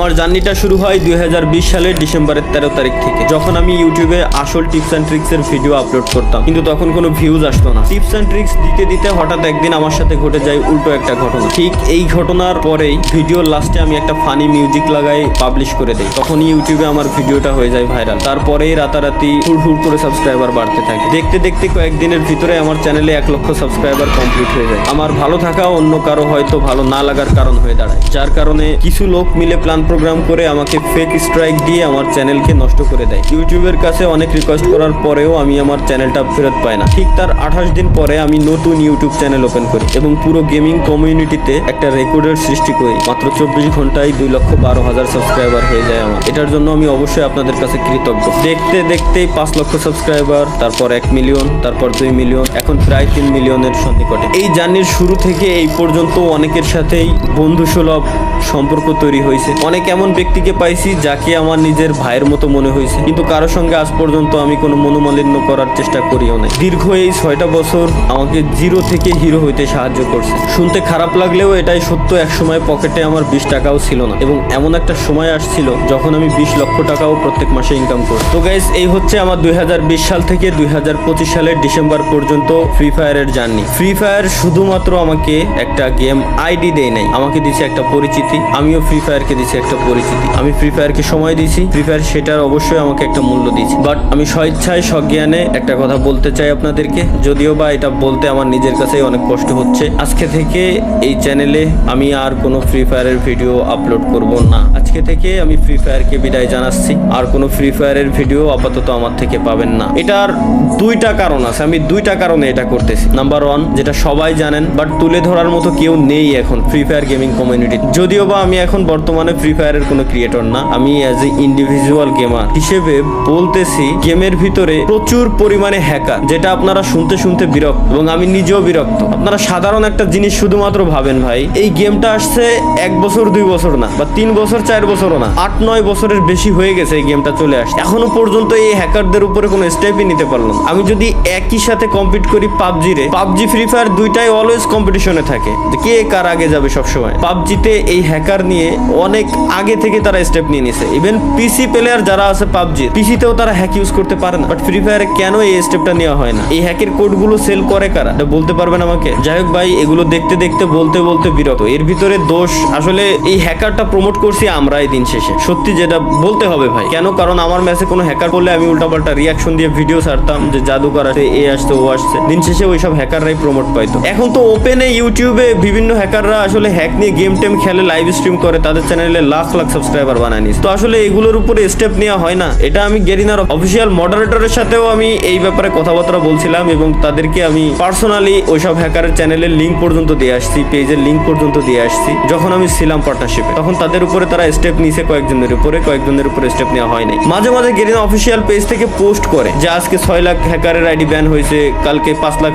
আমার জার্নিটা শুরু হয় 2020 সালের ডিসেম্বরের 13 তারিখ থেকে, যখন আমি ইউটিউবে আসল টিপস অ্যান্ড ট্রিক্স এর ভিডিও আপলোড করতাম, কিন্তু তখন কোনো ভিউজ আসতো না। টিপস অ্যান্ড ট্রিক্স দিতে দিতে হঠাৎ একদিন আমার সাথে ঘটে যায় উল্টো একটা ঘটনা। ঠিক এই ঘটনার পরেই ভিডিওর লাস্টে আমি একটা ফানি মিউজিক লাগাই পাবলিশ করে দেই। তখনই ইউটিউবে আমার ভিডিওটা হয়ে যায় ভাইরাল। তারপরেই রাতারাতি হুড় করে সাবস্ক্রাইবার বাড়তে থাকে। দেখতে দেখতে কয়েকদিনের ভিতরে আমার চ্যানেলে 1 লক্ষ সাবস্ক্রাইবার কমপ্লিট হয়ে যায়। আমার ভালো থাকা অন্য কারো হয়তো ভালো না লাগার কারণ হয়ে দাঁড়ায়, যার কারণে কিছু লোক মিলে প্ল্যান প্রোগ্রাম করে আমাকে ফেক স্ট্রাইক দিয়ে আমার চ্যানেলকে নষ্ট করে দেয়। ইউটিউবের কাছে অনেক রিকোয়েস্ট করার পরেও আমি আমার চ্যানেলটা ফেরত পাই না। ঠিক তার 28 দিন পরে আমি নতুন ইউটিউব চ্যানেল ওপেন করি এবং পুরো গেমিং কমিউনিটিতে একটা রেকর্ডের সৃষ্টি করি। মাত্র 24 ঘন্টায় 2,12,000 সাবস্ক্রাইবার হয়ে যায় আমার। এটার জন্য আমি অবশ্যই আপনাদের কাছে কৃতজ্ঞ। দেখতে দেখতেই 5 লক্ষ সাবস্ক্রাইবার, তারপর 1 মিলিয়ন, তারপর 2 মিলিয়ন, এখন প্রায় 3 মিলিয়নের সন্নিকটে। এই জার্নির শুরু থেকে এই পর্যন্ত অনেকের সাথেই বন্ধুসুলভ সম্পর্ক তৈরি হয়েছে। অনেক এমন ব্যক্তিকে পাইছি যাকে আমার নিজের ভাইয়ের মতো মনে হয়েছে, কিন্তু কারোর সঙ্গে আজ পর্যন্ত আমি কোনো মনোমালিন্য করার চেষ্টা করিও নাই। দীর্ঘ এই 6টা বছর আমাকে জিরো থেকে হিরো হইতে সাহায্য করছে। শুনতে খারাপ লাগলেও এটাই সত্য। এক সময় পকেটে আমার 20 টাকাও ছিল না, এবং এমন একটা সময় আসছিল যখন আমি 20 লক্ষ টাকাও প্রত্যেক মাসে ইনকাম করি। তো গাইস, এই হচ্ছে আমার 2020 সাল থেকে 2025 সালের ডিসেম্বর পর্যন্ত ফ্রি ফায়ারের জার্নি। ফ্রি ফায়ার শুধুমাত্র আমাকে একটা গেম আইডি দেয় নাই, আমাকে দিয়েছে একটা পরিচিতি। আমিও ফ্রি ফায়ারকে দিয়েছি একটা পরিচিতি। আমি ফ্রি ফায়ারকে সময় দিয়েছি, ফ্রি ফায়ার সেটার অবশ্যই আমাকে একটা মূল্য দিয়েছে। বাট আমি স্বেচ্ছায় সজ্ঞানে একটা কথা বলতে চাই আপনাদেরকে, যদিও বা এটা বলতে আমার নিজের কাছেই অনেক কষ্ট হচ্ছে। আজকে থেকে এই চ্যানেলে আমি আর কোনো ফ্রি ফায়ারের ভিডিও আপলোড করব না। আজকে থেকে আমি ফ্রি ফায়ারকে বিদায় জানাচ্ছি। আর কোনো ফ্রি ফায়ারের ভিডিও আপাতত আমার থেকে পাবেন না। এটার 2টা কারণ আছে, আমি 2টা কারণে এটা করতেছি। নাম্বার 1, যেটা সবাই জানেন বাট তুলে ধরার মতো কেউ নেই এখন ফ্রি ফায়ার গেমিং কমিউনিটি। যদিও বা আমি এখন বর্তমানে ফ্রি ফায়ারের কোনো ক্রিয়েটর না, আমি অ্যাজ এ ইন্ডিভিজুয়াল গেমার হিসেবে বলতেছি, গেমের ভিতরে প্রচুর পরিমাণে হ্যাকার, যেটা আপনারা শুনতে শুনতে বিরক্ত, এবং আমি নিজেও বিরক্ত। আপনারা সাধারণ একটা জিনিস শুধুমাত্র ভাবেন, ভাই এই গেমটা আসছে 1 বছর 2 বছর না, বা 3 বছর 4 বছরও না, 8-9 বছরের বেশি হয়ে গেছে এই গেমটা চলে আসছে। এখনো পর্যন্ত এই হ্যাকারদের উপরে কোনো স্টেপই নিতে পারলাম। আমি যদি একই সাথে কম্পিট করি পাবজি ফ্রি ফায়ার দুইটাই অলওয়েজ কম্পিটিশনে থাকে, কে কার আগে যাবে সবসময়। পাবজিতে এই হ্যাকার নিয়ে অনেক আগে থেকে তারা স্টেপ নিয়ে নিছে। ইভেন পিসি প্লেয়ার যারা আছে পাবজি, পিসিতেও তারা হ্যাক ইউজ করতে পারে না। বাট ফ্রি ফায়ারে কেন এই স্টেপটা নেওয়া হয় না? এই হ্যাকের কোডগুলো সেল করে কারা, এটা বলতে পারবেন আমাকে? যাই হোক ভাই, এগুলো দেখতে দেখতে বলতে বিরক্ত। এর ভিতরে দোষ আসলে এই হ্যাকারটা প্রমোট করছি আমরাই দিন শেষে, সত্যি যেটা বলতে হবে ভাই। কেন? কারণ আমার ম্যাচে কোনো হ্যাকার করলে আমি উল্টাপাল্টা রিয়াকশন দিয়ে ভিডিও ছাড়তাম যে জাদুকর আসছে, এ আসছে, ও আসছে। দিন শেষে ওইসব হ্যাকাররাই প্রমোট পাইতো। এখন তো ওপেনে ইউটিউবে বিভিন্ন হ্যাকাররা আসলে হ্যাক নিয়ে গেম টেম খেলে, লাইভ স্ট্রিম করে, তাদের চ্যানেলে লাখ সাবস্ক্রাইবার বানায় নিস। তো আসলে এগুলোর উপরে স্টেপ নেওয়া হয় না। এটা আমি গেরিনার অফিসিয়াল মডারেটরের সাথেও আমি এই ব্যাপারে কথাবার্তা বলছিলাম, এবং তাদেরকে আমি পার্সোনালি ওইসব হ্যাকারের চ্যানেলের লিঙ্ক পর্যন্ত দিয়ে আসছি, পেজের লিঙ্ক পর্যন্ত দিয়ে আসছি। যখন আমি ছিলাম পার্টনারশিপে, তখন তাদের উপরে তারা স্টেপ নিয়েছে, কয়েকজনের উপরে স্টেপ নেওয়া হয় নাই। মাঝে মাঝে গেরিনা অফিসিয়াল পেজ থেকে পোস্ট করে যে আজকে 6 লাখ হ্যাকারের আইডি ব্যান হয়েছে, কালকে 5 লাখ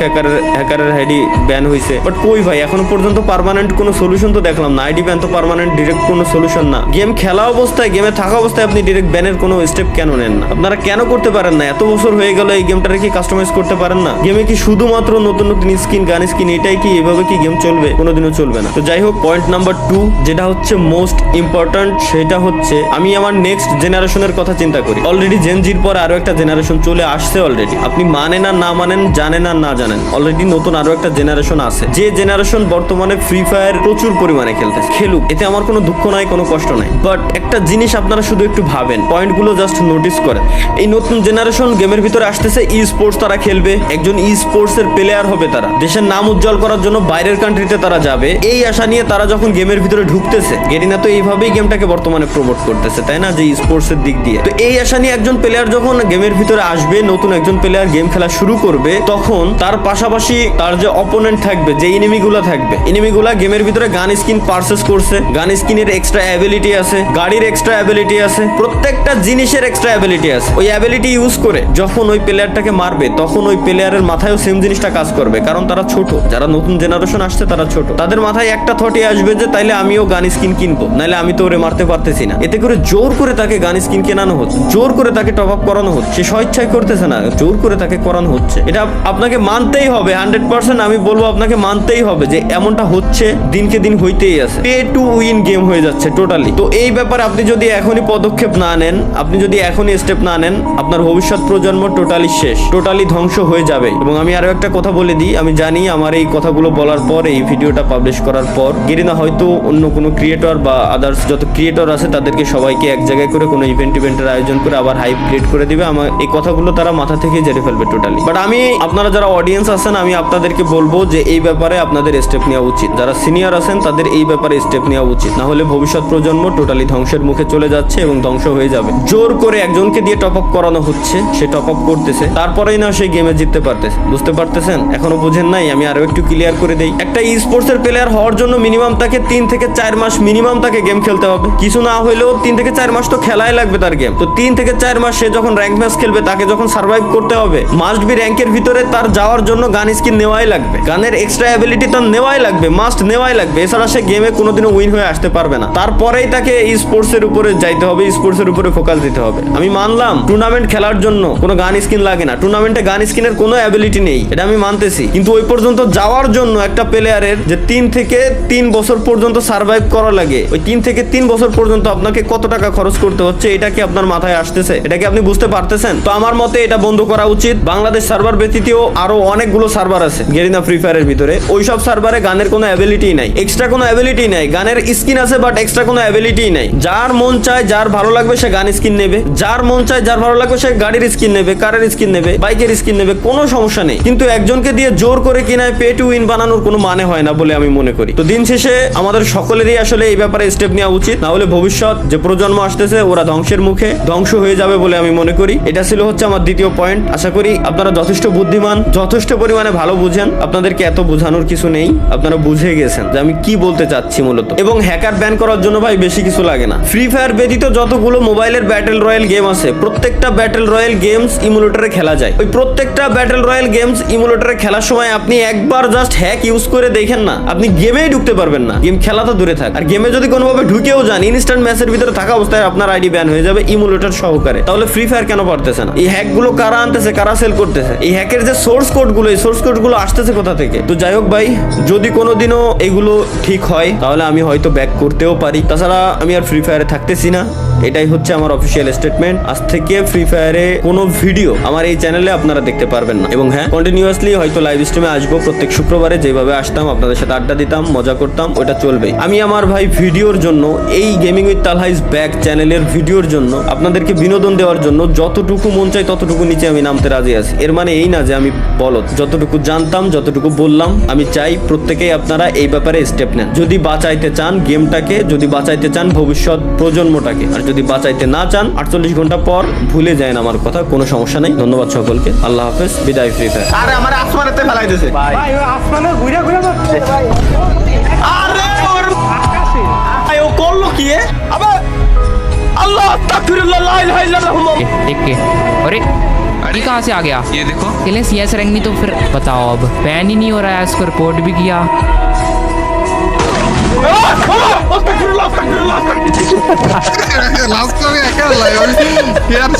হ্যাকারের আইডি ব্যান হয়েছে। বাট কই ভাই, এখনো পর্যন্ত পার্মানেন্ট কোনো সলিউশন তো দেখলাম না। আইডি ব্যান তো পার্মানেন্ট ডিরেক্ট কোনো সলিউশন না। গেম খেলা অবস্থায়, গেমে থাকা অবস্থায় আপনি ডিরেক্ট ব্যানের কোনো স্টেপ কেন নেন না? আপনারা কেন করতে পারেন না? এত বছর হয়ে গেল এই গেমটারে কি কাস্টমাইজ করতে পারেন না? গেমে কি শুধুমাত্র নতুন স্কিন, গান স্কিন, এটাই কি? এভাবে কি গেম চলবে? কোনোদিনও চলবে না। তো যাই হোক, পয়েন্ট নাম্বার 2, যেটা হচ্ছে মোস্ট ইম্পর্টেন্ট, সেটা হচ্ছে আমি আমার নেক্সট জেনারেশনের কথা চিন্তা করি। অলরেডি জেনজির পর আরো একটা জেনারেশন চলে আসছে অলরেডি। আপনি মানেন আর না মানেন, জানেন আর না জানেন, অলরেডি নতুন আরো একটা জেনারেশন আছে, যে জেনারেশন বর্তমানে ফ্রি ফায়ার প্রচুর পরিমাণে খেলতেছে। খেলুক, এতে আমার কোনো দুঃখ নাই, কোনো কষ্ট নাই। বাট একটা জিনিস আপনারা শুধু একটু ভাবেন, পয়েন্টগুলো জাস্ট নোটিস করেন। এই নতুন জেনারেশন গেমের ভিতরে আসতেছে, ই স্পোর্টস তারা খেলবে, একজন ই স্পোর্টস এর প্লেয়ার হবে, তারা দেশের নাম উজ্জ্বল করার জন্য বাইরের কান্ট্রিতে তারা যাবে। এই আশা নিয়ে তারা যখন গেমের ভিতরে ঢুকতেছে, গেরিনা তো এইভাবেই গেমটাকে বর্তমানে প্রমোট করতেছে, তাই না? যে ই স্পোর্টস এর দিক দিয়ে। তো এই আশা নিয়ে একজন প্লেয়ার যখন গেমের ভিতরে আসবে, নতুন একজন প্লেয়ার গেম খেলা শুরু করবে, তখন তার পাশাপাশি তার যে অপোনেন্ট থাকবে, যে এনিমিগুলা থাকবে, এনিমিগুলা গেমের ভিতরে গান স্কিন পারচেজ করছে, গান স্কিনের এক্সট্রা অ্যাবিলিটি আছে, গাড়ির এক্সট্রা অ্যাবিলিটি আছে, প্রত্যেকটা জিনিসের এক্সট্রা অ্যাবিলিটি আছে। ওই অ্যাবিলিটি ইউজ করে যখন ওই প্লেয়ারটাকে মারবে, তখন ওই প্লেয়ারের মাথায়ও সেম জিনিসটা কাজ করবে, কারণ তারা ছোট, যারা নতুন জেনারেশন আসছে তারা ছোট। তাদের মাথায় একটা থটই আসবে যে তাইলে আমিও গান স্কিন কিনবো, নাহলে আমি তো ওরে মারতে পারতেছি না। এতে করে জোর করে তাকে গান স্কিন কেনানো হচ্ছে, জোর করে তাকে টপ আপ করানো হচ্ছে। সে স্বেচ্ছায় করতেছে না, জোর করে তাকে করানো হচ্ছে। এটা আপনাকে মানতেই হবে, 100% আমি বলবো আপনাকে মানতেই হবে যে এমনটা হচ্ছে, দিনকে দিন হইতেই আছে। পে টু উইন গেম হয়ে যাচ্ছে টোটাল। টোটালি। তো এই ব্যাপারে আপনি যদি এখনই পদক্ষেপ না নেন, আপনি যদি এখনই স্টেপ না নেন, আপনার ভবিষ্যৎ প্রজন্ম টোটালি শেষ, টোটালি ধ্বংস হয়ে যাবে। এবং আমি আরো একটা কথা বলে দিই, আমি জানি আমার এই কথাগুলো বলার পর, এই ভিডিওটা পাবলিশ করার পর গেরিনা হয়তো অন্য কোনো ক্রিয়েটর বা আদার্স যত ক্রিয়েটর আছে তাদেরকে সবাইকে এক জায়গায় করে কোনো ইভেন্টের আয়োজন করে আবার হাইপ ক্রিয়েট করে দিবে। আমার এই কথাগুলো তারা মাথা থেকে জেনে ফেলবে টোটালি। বাট আমি, আপনারা যারা অডিয়েন্স আছেন, আমি আপনাদেরকে বলবো যে এই ব্যাপারে আপনাদের স্টেপ নেওয়া উচিত। যারা সিনিয়র আছেন তাদের এই ব্যাপারে স্টেপ নেওয়া উচিত, না হলে ভবিষ্যৎ প্রজন্ম টোটালি ধ্বংসের মুখে চলে যাচ্ছে এবং ধ্বংস হয়ে যাবে। জোর করে একজনকে দিয়ে টপ আপ করানো হচ্ছে, সে টপ আপ করতেছে, তারপরেই না সেই গেমে জিততে পারতেছে। বুঝতে পারতেছেন? এখনো বুঝেন নাই? আমি আরো একটু ক্লিয়ার করে দেই। একটা ই স্পোর্টস এর প্লেয়ার হওয়ার জন্য মিনিমাম তাকে 3 থেকে 4 মাস মিনিমাম তাকে গেম খেলতে হবে। কিছু না হলেও 3 থেকে 4 মাস তো খেলাই লাগবে তার গেম। তো 3 থেকে 4 মাস সে যখন র্যাঙ্ক ম্যাচ খেলবে, তাকে যখন সার্ভাইভ করতে হবে, মাস্ট বি র্যাঙ্কের ভিতরে তার যাওয়ার জন্য গান স্কিন নেওয়াই লাগবে, গানের এক্সট্রা অ্যাবিলিটি তার নেওয়াই লাগবে, মাস্ট নেওয়াই লাগবে। এছাড়া সে গেমে কোনোদিনও উইন হয়ে আসতে পারবে না। তারপরেই তাকে স্পোর্টস এর উপরে যাইতে হবে, স্পোর্টস এর উপরে ফোকাস দিতে হবে। আমি মানলাম টুর্নামেন্ট খেলার জন্য কোনো গান স্কিন লাগে না, টুর্নামেন্টে গান স্কিনের কোনো অ্যাবিলিটি নেই, এটা আমি মানতেছি। কিন্তু ওই পর্যন্ত যাওয়ার জন্য একটা প্লেয়ারের যে 3 থেকে 3 বছর পর্যন্ত সার্ভাইভ করা লাগে, ওই 3 থেকে 3 বছর পর্যন্ত আপনাকে কত টাকা খরচ করতে হচ্ছে, এটা কি আপনার মাথায় আসতেছে? এটা কি আপনি বুঝতে পারতেছেন? তো আমার মতে এটা বন্ধ করা উচিত। বাংলাদেশ সার্ভার ব্যতীতও আরো অনেকগুলো সার্ভার আছে গেরিনা ফ্রি ফায়ারের ভিতরে, ওইসব সার্ভারে গানের কোনো অ্যাবিলিটি নাই, এক্সট্রা কোনো অ্যাবিলিটি নাই। গানের স্কিন আছে বাট এক্সট্রা কোনো অ্যাবিলিটি নাই। যার মন চায়, যার ভালো লাগবে সে গান স্কিন নেবে, যার মন চায়, যার ভালো লাগবে সে গাড়ির স্কিন নেবে, কারের স্কিন নেবে, বাইকের স্কিন নেবে, কোনো সমস্যা নেই। কিন্তু একজনকে দিয়ে জোর করে কিনায় পে টু উইন বানানোর কোনো মানে হয় না বলে আমি মনে করি। তো দিন শেষে আমাদের সকলেরই আসলে এই ব্যাপারে স্টেপ নেওয়া উচিত, না হলে ভবিষ্যৎ যে প্রজন্ম আসতেছে ওরা ধ্বংসের মুখে ধ্বংস হয়ে যাবে বলে আমি মনে করি। এটা ছিল হচ্ছে আমার দ্বিতীয় পয়েন্ট। আশা করি আপনারা যথেষ্ট বুদ্ধিমান, যথেষ্ট পরিমাণে ভালো বুঝেন, আপনাদেরকে এত বোঝানোর কিছু নেই, আপনারা বুঝে গেছেন যে আমি কি বলতে চাচ্ছি মূলত। এবং হ্যাকার ব্যান করার জন্য ভাই বেশি কিছু লাগে না। ফ্রি ফায়ার ব্যতীত যতগুলো মোবাইলের ব্যাটেল রয়্যাল গেম আছে, প্রত্যেকটা ব্যাটেল রয়্যাল গেমস ইমুলেটরে খেলা যায়। ওই প্রত্যেকটা ব্যাটেল রয়্যাল গেমস ইমুলেটরে খেলার সময় আপনি একবার জাস্ট হ্যাক ইউজ করে দেখেন না, আপনি গেমেই ঢুকতে পারবেন না। গেম খেলা তো দূরে থাক, আর গেমে যদি কোনোভাবে ঢুকেও যান, ইনস্ট্যান্ট ম্যাচের ভিতরে থাকা অবস্থায় আপনার আইডি ব্যান হয়ে যাবে ইমুলেটর সহকারে। তাহলে ফ্রি ফায়ার কেন পারতেছে না? এই হ্যাক গুলো কারা আনতেছে, কারা সেল করতেছে? এই হ্যাকের যে সোর্স কোড গুলো, এই সোর্স কোড গুলো আসতেছে কোথা থেকে? তো যাই হোক ভাই, যদি কোনোদিনও এগুলো ঠিক হয় তাহলে আমি হয়তো ব্যাক করতেও পারি। তাছাড়া আমি আর ফ্রি ফায়ারে থাকতেছি না, এটাই হচ্ছে আমার অফিসিয়াল স্টেটমেন্ট। আজ থেকে ফ্রি ফায়ারে কোনো ভিডিও আমার এই চ্যানেলে আপনারা দেখতে পারবেন না। এবং হ্যাঁ, কন্টিনিউয়াসলি হয়তো লাইভ স্ট্রিমে আসবো প্রত্যেক শুক্রবারে, যেভাবে আসতাম আপনাদের সাথে আড্ডা দিতাম, মজা করতাম, ওটা চলবেই। আমি আমার ভাই ভিডিওর জন্য, এই gaming with Talha is back চ্যানেলের ভিডিওর জন্য, আপনাদেরকে বিনোদন দেওয়ার জন্য যতটুকু মন চাই ততটুকু নিচে আমি নামতে রাজি আছি। এর মানে এই না যে আমি বলদ, যতটুকু জানতাম যতটুকু বললাম। আমি চাই প্রত্যেকেই আপনারা এই ব্যাপারে স্টেপ নেন, যদি বাঁচাইতে চান গেমটাকে, যদি বাঁচাইতে চান ভবিষ্যৎ প্রজন্মটাকে। আর যদি বাঁচাইতে না চান 48 ঘন্টা পর ভুলে যায় আমার কথা, কোনো সমস্যা নেই। ধন্যবাদ সকলকে, আল্লাহ হাফেজ, বিদায় ফ্রি ফায়ার। আরে আমার আসমানেতে ফেলাই দিয়েছে ভাই ও আসমানে ঘুরে ঘুরে মারছে ভাই। আরে ওর আকাশে ভাই ও করলো কি? আবে আল্লাহ আস্তাগফিরুল্লাহ লা ইলাহা ইল্লাল্লাহ। देख के अरे ये कहाँ से आ गया? ये देखो पहले CS रैंक नहीं तो फिर बताओ, अब बैन ही नहीं हो रहा है, इसको रिपोर्ट भी किया। আস্তাগফিরুল্লাহ আস্তাগফিরুল্লাহ। लास्ट में क्या लाइव यार